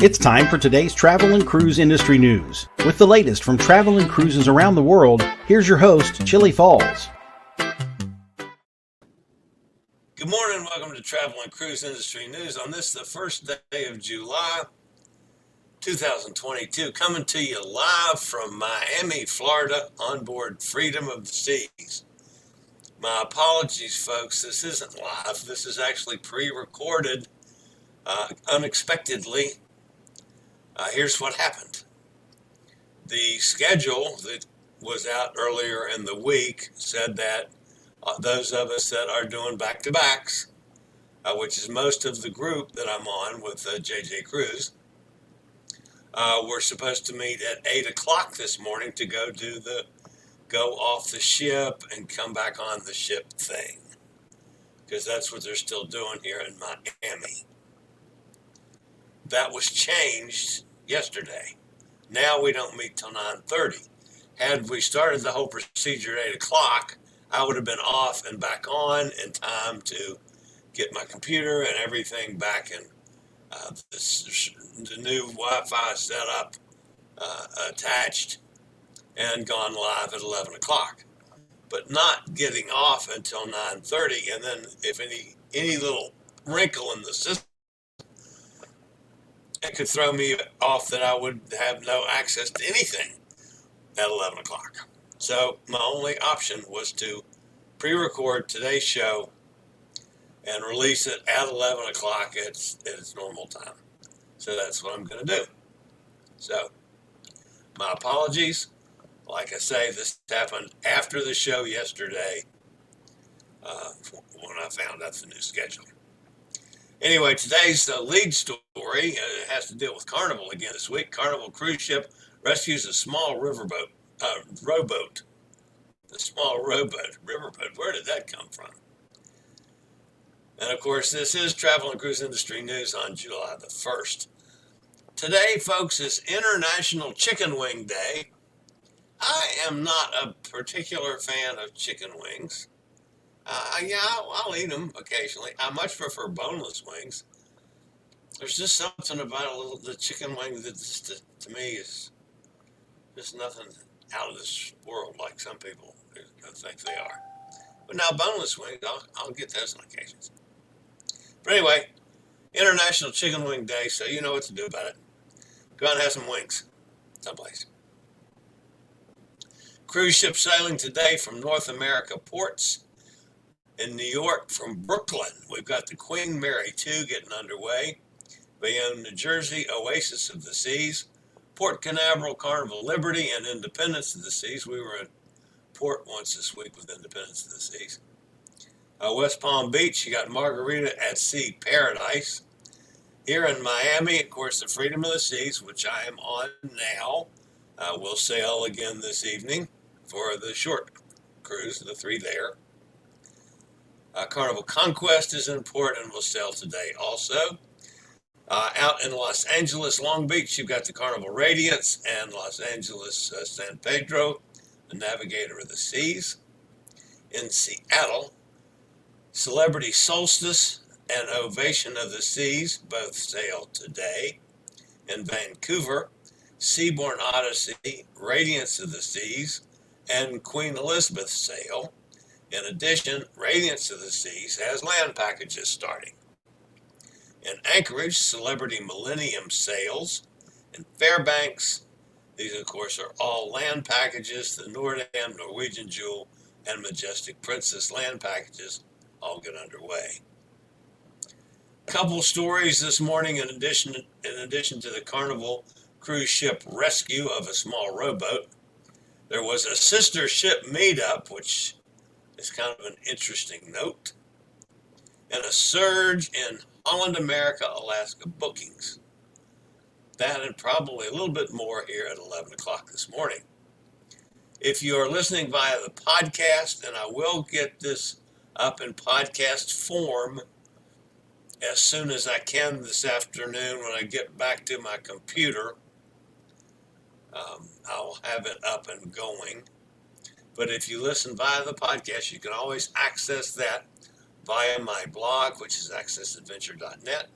It's time for today's travel and cruise industry news. With the latest from travel and cruises around the world, here's your host, Chillie Falls. Good morning, welcome to Travel and Cruise Industry News on this, the first day of July 2022, coming to you live from Miami, Florida, on board Freedom of the Seas. My apologies, folks, this isn't live. This is actually pre-recorded unexpectedly. Here's what happened. The schedule that was out earlier in the week said that those of us that are doing back-to-backs, which is most of the group that I'm on with JJ Cruise, we're supposed to meet at 8 o'clock this morning to go off the ship and come back on the ship thing, because that's what they're still doing here in Miami. That was changed yesterday. Now we don't meet till 9:30. Had we started the whole procedure at 8 o'clock, I would have been off and back on in time to get my computer and everything back in the new Wi-Fi setup attached and gone live at 11 o'clock. But not getting off until 9:30, and then if any little wrinkle in the system, it could throw me off that I would have no access to anything at 11 o'clock. So my only option was to pre-record today's show and release it at 11 o'clock at its normal time. So that's what I'm going to do. So my apologies. Like I say, this happened after the show yesterday when I found out the new schedule. Anyway, today's lead story has to deal with Carnival again this week. Carnival cruise ship rescues a small rowboat. The small riverboat. Where did that come from? And of course, this is Travel and Cruise Industry News on July the 1st. Today, folks, is International Chicken Wing Day. I am not a particular fan of chicken wings. I'll eat them occasionally. I much prefer boneless wings. There's just something about the chicken wing that just, to me, is just nothing out of this world like some people think they are. But now boneless wings, I'll get those on occasions. But anyway, International Chicken Wing Day, so you know what to do about it. Go out and have some wings someplace. Cruise ship sailing today from North America ports. In New York from Brooklyn, we've got the Queen Mary 2 getting underway. Bayonne, New Jersey, Oasis of the Seas. Port Canaveral, Carnival Liberty, and Independence of the Seas. We were in port once this week with Independence of the Seas. West Palm Beach, you got Margarita at Sea Paradise. Here in Miami, of course, the Freedom of the Seas, which I am on now, will sail again this evening for the short cruise, the 3 there. Carnival Conquest is in port and will sail today also. Out in Los Angeles, Long Beach, you've got the Carnival Radiance and Los Angeles San Pedro, the Navigator of the Seas. In Seattle, Celebrity Solstice and Ovation of the Seas both sail today. In Vancouver, Seabourn Odyssey, Radiance of the Seas, and Queen Elizabeth sail. In addition, Radiance of the Seas has land packages starting. In Anchorage, Celebrity Millennium sails. In Fairbanks, these of course are all land packages. The Nordam, Norwegian Jewel, and Majestic Princess land packages all get underway. A couple stories this morning in addition to the Carnival cruise ship rescue of a small rowboat. There was a sister ship meetup, which is kind of an interesting note, and a surge in Holland America Alaska bookings. That and probably a little bit more here at 11 o'clock this morning. If you are listening via the podcast, and I will get this up in podcast form as soon as I can this afternoon when I get back to my computer, I'll have it up and going. But if you listen via the podcast, you can always access that via my blog, which is accessadventure.net,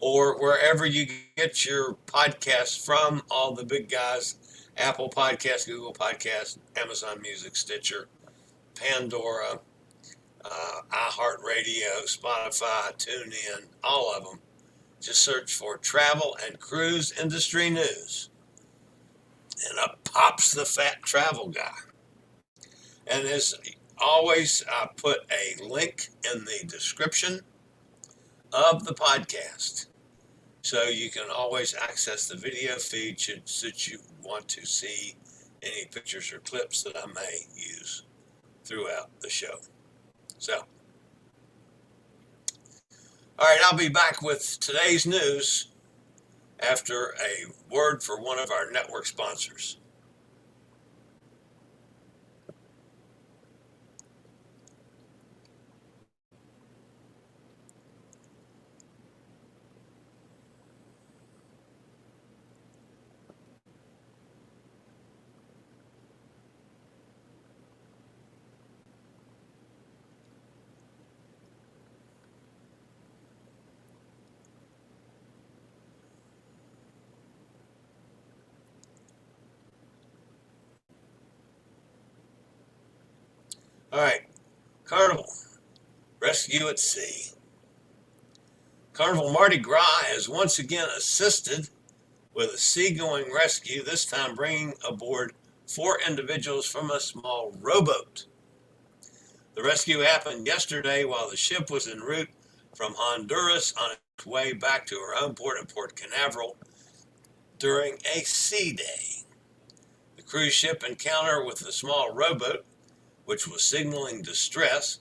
or wherever you get your podcasts from. All the big guys: Apple Podcasts, Google Podcasts, Amazon Music, Stitcher, Pandora, iHeartRadio, Spotify, TuneIn, all of them. Just search for Travel and Cruise Industry News, and up pops the Fat Travel Guy. And as always, I put a link in the description of the podcast, so you can always access the video feed should you want to see any pictures or clips that I may use throughout the show. So, all right, I'll be back with today's news after a word for one of our network sponsors. All right, Carnival Rescue at Sea. Carnival Mardi Gras has once again assisted with a seagoing rescue, this time bringing aboard 4 individuals from a small rowboat. The rescue happened yesterday while the ship was en route from Honduras on its way back to her home port in Port Canaveral during a sea day. The cruise ship encounter with the small rowboat, which was signaling distress.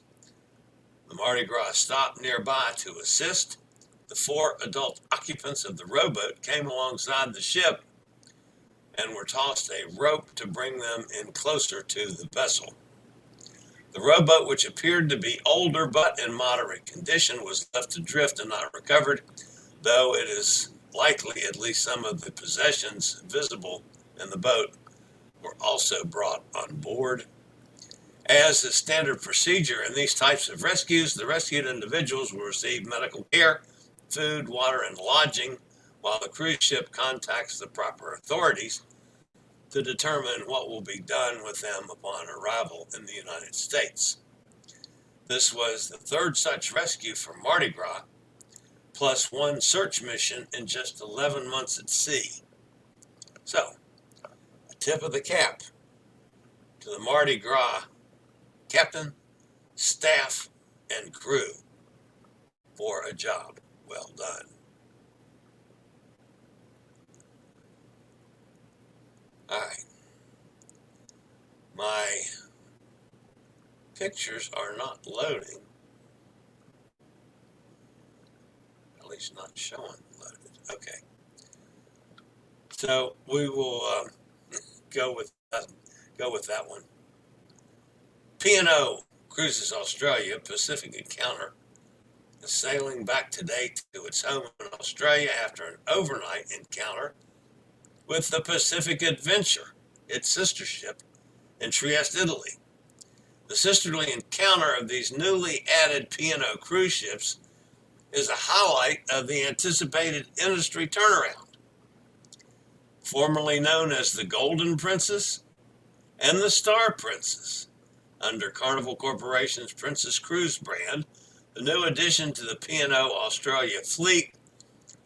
The Mardi Gras stopped nearby to assist. The 4 adult occupants of the rowboat came alongside the ship and were tossed a rope to bring them in closer to the vessel. The rowboat, which appeared to be older but in moderate condition, was left adrift and not recovered, though it is likely at least some of the possessions visible in the boat were also brought on board. As is standard procedure in these types of rescues, the rescued individuals will receive medical care, food, water, and lodging, while the cruise ship contacts the proper authorities to determine what will be done with them upon arrival in the United States. This was the 3rd such rescue for Mardi Gras, plus 1 search mission in just 11 months at sea. So, a tip of the cap to the Mardi Gras captain, staff, and crew for a job well done. All right. My pictures are not loading, at least not showing loaded. Okay. So we will go with that one. P&O Cruises Australia Pacific Encounter is sailing back today to its home in Australia after an overnight encounter with the Pacific Adventure, its sister ship, in Trieste, Italy. The sisterly encounter of these newly added P&O cruise ships is a highlight of the anticipated industry turnaround. Formerly known as the Golden Princess and the Star Princess, under Carnival Corporation's Princess Cruise brand, the new addition to the P&O Australia fleet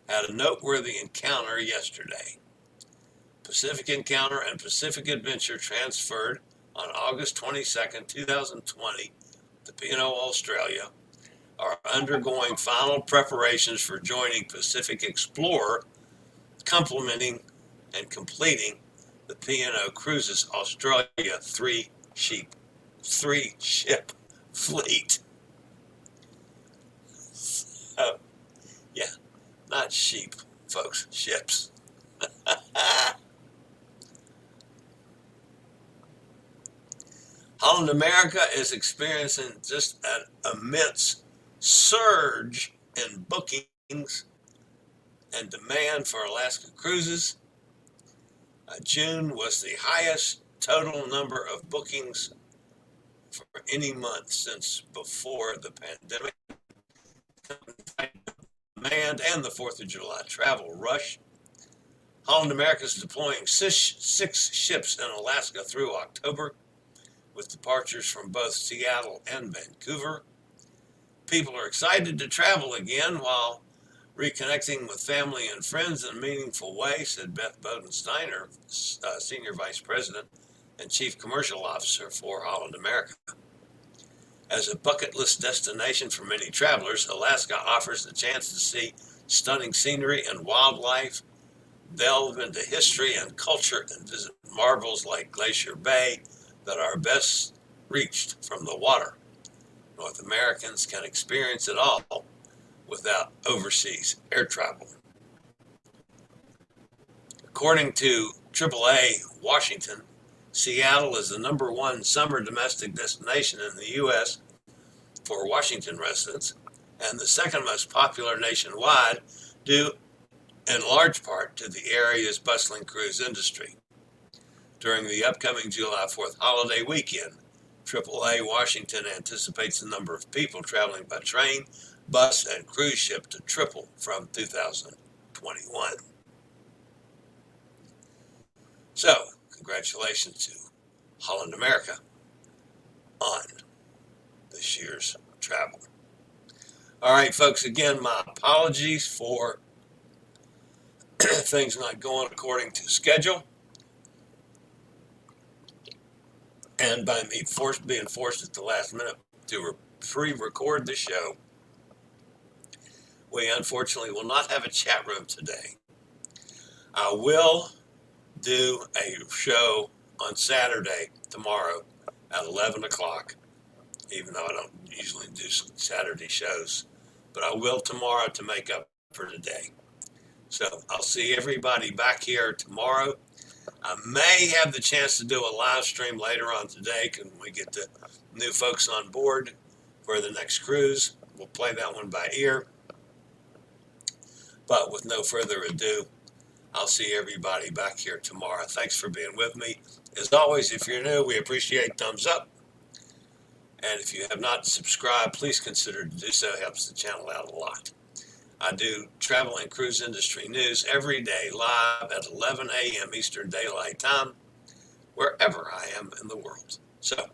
had a noteworthy encounter yesterday. Pacific Encounter and Pacific Adventure transferred on August 22, 2020 to P&O Australia, are undergoing final preparations for joining Pacific Explorer, complementing and completing the P&O Cruises Australia 3-ship fleet. So, yeah, not sheep, folks, ships. Holland America is experiencing just an immense surge in bookings and demand for Alaska cruises. June was the highest total number of bookings for any month since before the pandemic. demand and the 4th of July travel rush. Holland America is deploying six ships in Alaska through October, with departures from both Seattle and Vancouver. People are excited to travel again while reconnecting with family and friends in a meaningful way, said Beth Bodensteiner, Senior Vice President and Chief Commercial Officer for Holland America. As a bucket list destination for many travelers, Alaska offers the chance to see stunning scenery and wildlife, delve into history and culture, and visit marvels like Glacier Bay that are best reached from the water. North Americans can experience it all without overseas air travel. According to AAA Washington, Seattle is the #1 summer domestic destination in the U.S. for Washington residents and the second most popular nationwide, due in large part to the area's bustling cruise industry. During the upcoming July 4th holiday weekend, AAA Washington anticipates the number of people traveling by train, bus, and cruise ship to triple from 2021. So, congratulations to Holland America on this year's travel. All right, folks, again, my apologies for things not going according to schedule, and by me being forced at the last minute to pre-record the show. We unfortunately will not have a chat room today. I will do a show on Saturday, tomorrow, at 11 o'clock, even though I don't usually do Saturday shows. But I will tomorrow to make up for today. So I'll see everybody back here tomorrow. I may have the chance to do a live stream later on today when we get the new folks on board for the next cruise. We'll play that one by ear. But with no further ado, I'll see everybody back here tomorrow. Thanks for being with me. As always, if you're new, we appreciate thumbs up. And if you have not subscribed, please consider to do so. It helps the channel out a lot. I do travel and cruise industry news every day live at 11 a.m. Eastern Daylight Time, wherever I am in the world. So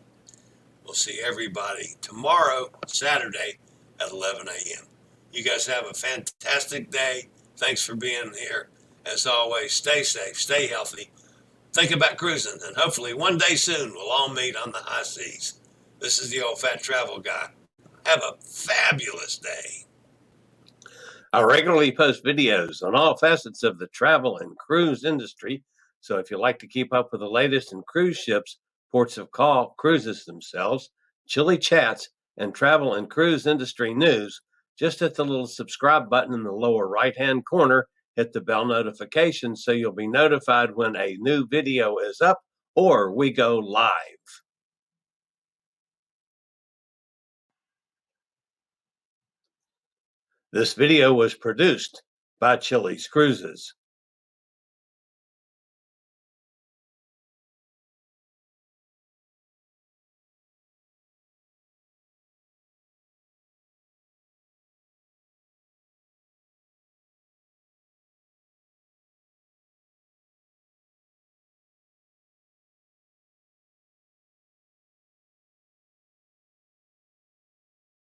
we'll see everybody tomorrow, Saturday, at 11 a.m. You guys have a fantastic day. Thanks for being here. As always, stay safe, stay healthy, think about cruising, and hopefully one day soon we'll all meet on the high seas. This is the Old Fat Travel Guy. Have a fabulous day. I regularly post videos on all facets of the travel and cruise industry, so if you'd like to keep up with the latest in cruise ships, ports of call, cruises themselves, Chillie chats, and travel and cruise industry news, just hit the little subscribe button in the lower right-hand corner, hit the bell notification so you'll be notified when a new video is up or we go live. This video was produced by Chillie's Cruises.